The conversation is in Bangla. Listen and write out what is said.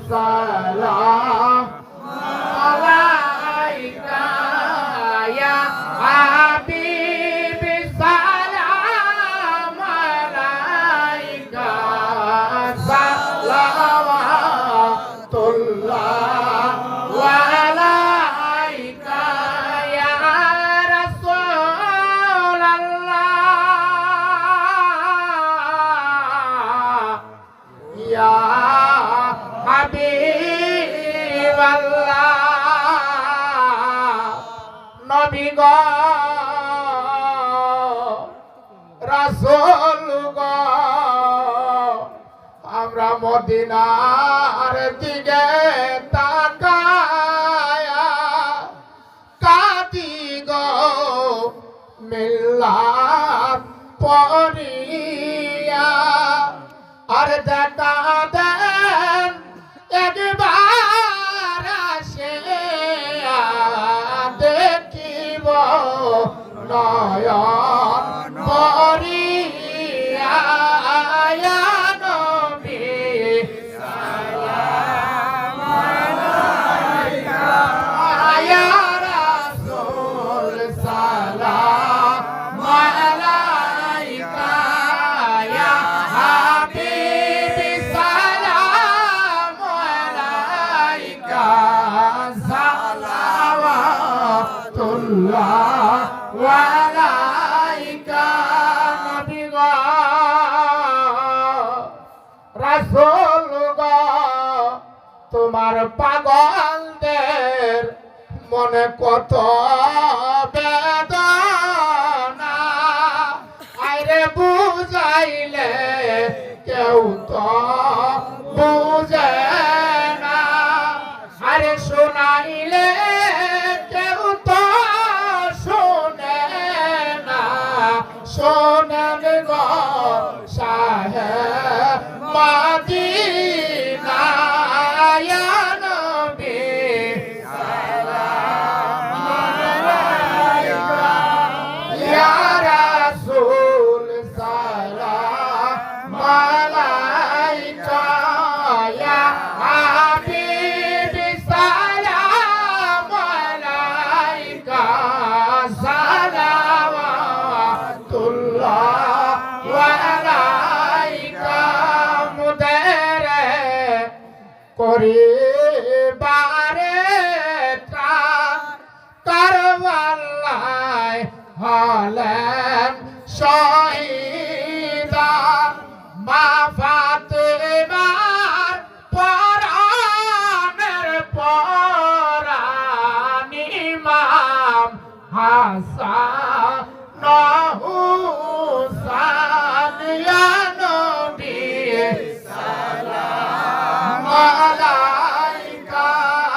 সালাম আলাইকা ইয়া হাবিবি সালাম আলাইকা সালাওয়াতুল্লাহ ওয়া আলাইকা ইয়া রাসূলাল্লাহ ইয়া হাবিবাল্লাহ নবী গো রাসূল গো আমরা মদিনার দিকে তাকায়া কাঁদি গো মিল্লাত পড়িয়া আর দেখা দেন একবার আসিয়া দেখিব নয়ন ভরিয়া ইয়া নবী সালাম আলাইকা ইয়া রাসূল সালাম আলাইকা ইয়া হাবিবি সালাম আলাইকা সালাওয়াতুল্লাহ ওয়া আলাইকা নবী গো রাসূল গো তোমার পাগলদের মনে কত বেদনা আইরে বুঝাইলে কেউ তো বুঝে না আরে শোনাইলে কেউ তো শোনে না শোনেন গো সাহেব মদিনা ইয়া নবী সালাম আলাইকা ইয়া রাসূল সালাম আলাইকা ইয়া হাবিবি সালাম আলাইকা সালাওয়াতুল্লাহ ওয়া আলাইকা মুদেরে করিবারে ত্রাণ কারবালায় হলেন শহীদা মা ফাতেমার পরাণের পরাণ ইমাম হাসান